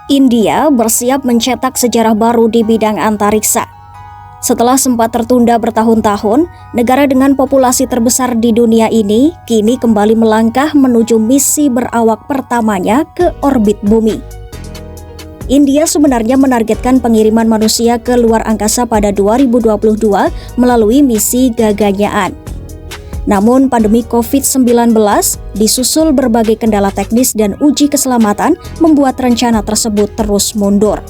India bersiap mencetak sejarah baru di bidang antariksa. Setelah sempat tertunda bertahun-tahun, negara dengan populasi terbesar di dunia ini kini kembali melangkah menuju misi berawak pertamanya ke orbit bumi. India sebenarnya menargetkan pengiriman manusia ke luar angkasa pada 2022 melalui misi Gaganyaan. Namun pandemi COVID-19 disusul berbagai kendala teknis dan uji keselamatan membuat rencana tersebut terus mundur.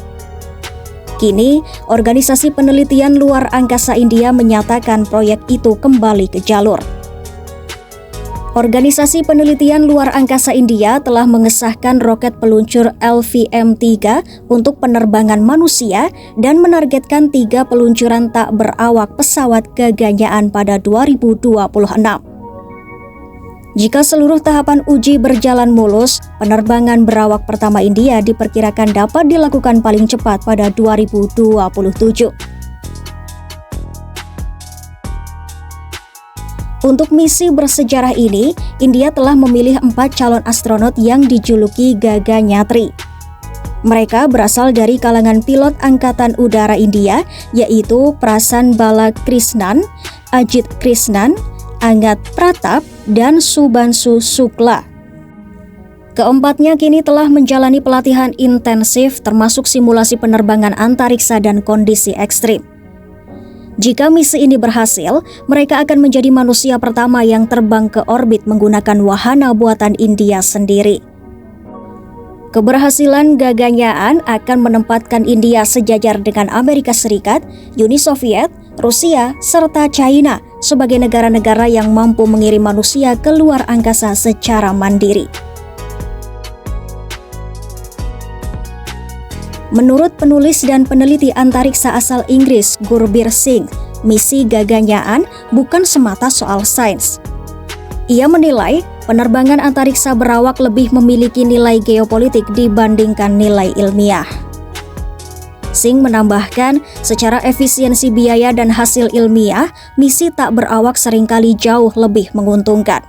Kini, Organisasi Penelitian Luar Angkasa India menyatakan proyek itu kembali ke jalur. Organisasi Penelitian Luar Angkasa India telah mengesahkan roket peluncur LVM-3 untuk penerbangan manusia dan menargetkan 3 peluncuran tak berawak pesawat Gaganyaan pada 2026. Jika seluruh tahapan uji berjalan mulus, penerbangan berawak pertama India diperkirakan dapat dilakukan paling cepat pada 2027. Untuk misi bersejarah ini, India telah memilih 4 calon astronot yang dijuluki Gaganyatri. Mereka berasal dari kalangan pilot Angkatan Udara India, yaitu Prasan Balakrishnan, Ajit Krishnan, Angat Pratap, dan Subhanshu Shukla. Keempatnya kini telah menjalani pelatihan intensif termasuk simulasi penerbangan antariksa dan kondisi ekstrim. Jika misi ini berhasil, mereka akan menjadi manusia pertama yang terbang ke orbit menggunakan wahana buatan India sendiri. Keberhasilan Gaganyaan akan menempatkan India sejajar dengan Amerika Serikat, Uni Soviet, Rusia, serta China sebagai negara-negara yang mampu mengirim manusia ke luar angkasa secara mandiri. Menurut penulis dan peneliti antariksa asal Inggris Gurbir Singh, misi Gaganyaan bukan semata soal sains. Ia menilai penerbangan antariksa berawak lebih memiliki nilai geopolitik dibandingkan nilai ilmiah. Singh menambahkan, secara efisiensi biaya dan hasil ilmiah, misi tak berawak seringkali jauh lebih menguntungkan.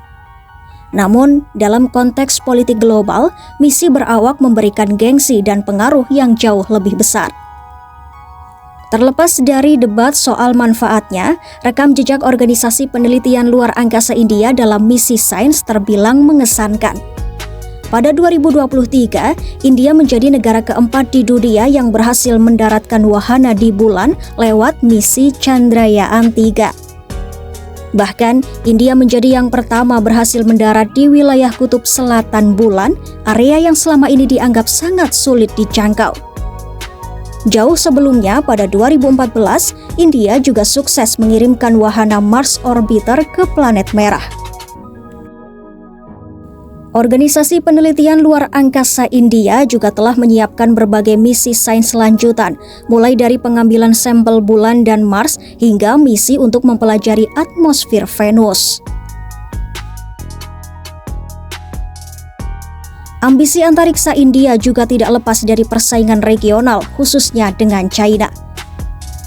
Namun, dalam konteks politik global, misi berawak memberikan gengsi dan pengaruh yang jauh lebih besar. Terlepas dari debat soal manfaatnya, rekam jejak Organisasi Penelitian Luar Angkasa India dalam misi sains terbilang mengesankan. Pada 2023, India menjadi negara keempat di dunia yang berhasil mendaratkan wahana di bulan lewat misi Chandrayaan-3. Bahkan, India menjadi yang pertama berhasil mendarat di wilayah kutub selatan bulan, area yang selama ini dianggap sangat sulit dijangkau. Jauh sebelumnya, pada 2014, India juga sukses mengirimkan wahana Mars Orbiter ke planet merah. Organisasi Penelitian Luar Angkasa India juga telah menyiapkan berbagai misi sains lanjutan, mulai dari pengambilan sampel bulan dan Mars hingga misi untuk mempelajari atmosfer Venus. Ambisi antariksa India juga tidak lepas dari persaingan regional, khususnya dengan China.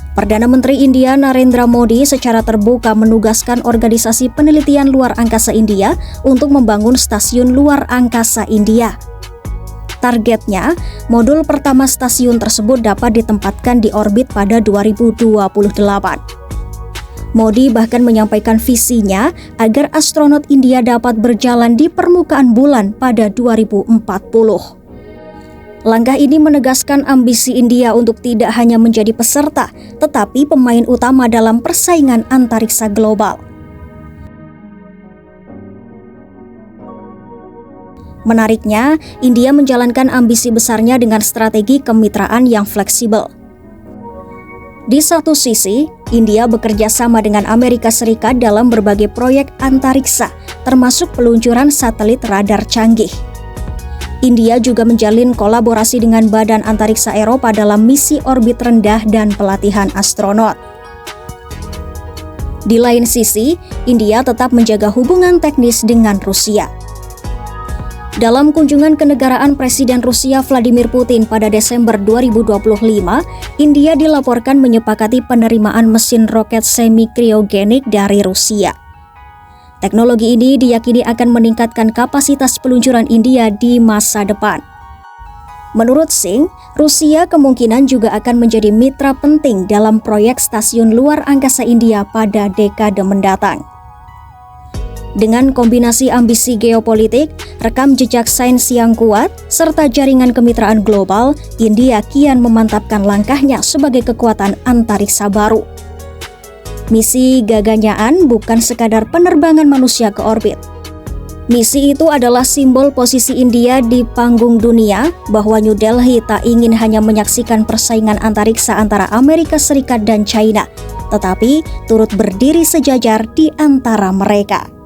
Perdana Menteri India Narendra Modi secara terbuka menugaskan Organisasi Penelitian Luar Angkasa India untuk membangun stasiun luar angkasa India. Targetnya, modul pertama stasiun tersebut dapat ditempatkan di orbit pada 2028. Modi bahkan menyampaikan visinya agar astronot India dapat berjalan di permukaan bulan pada 2040. Langkah ini menegaskan ambisi India untuk tidak hanya menjadi peserta, tetapi pemain utama dalam persaingan antariksa global. Menariknya, India menjalankan ambisi besarnya dengan strategi kemitraan yang fleksibel. Di satu sisi, India bekerja sama dengan Amerika Serikat dalam berbagai proyek antariksa, termasuk peluncuran satelit radar canggih. India juga menjalin kolaborasi dengan Badan Antariksa Eropa dalam misi orbit rendah dan pelatihan astronot. Di lain sisi, India tetap menjaga hubungan teknis dengan Rusia. Dalam kunjungan kenegaraan Presiden Rusia Vladimir Putin pada Desember 2025, India dilaporkan menyepakati penerimaan mesin roket semi-kriogenik dari Rusia. Teknologi ini diyakini akan meningkatkan kapasitas peluncuran India di masa depan. Menurut Singh, Rusia kemungkinan juga akan menjadi mitra penting dalam proyek stasiun luar angkasa India pada dekade mendatang. Dengan kombinasi ambisi geopolitik, rekam jejak sains yang kuat, serta jaringan kemitraan global, India kian memantapkan langkahnya sebagai kekuatan antariksa baru. Misi Gaganyaan bukan sekadar penerbangan manusia ke orbit. Misi itu adalah simbol posisi India di panggung dunia, bahwa New Delhi tak ingin hanya menyaksikan persaingan antariksa antara Amerika Serikat dan China, tetapi turut berdiri sejajar di antara mereka.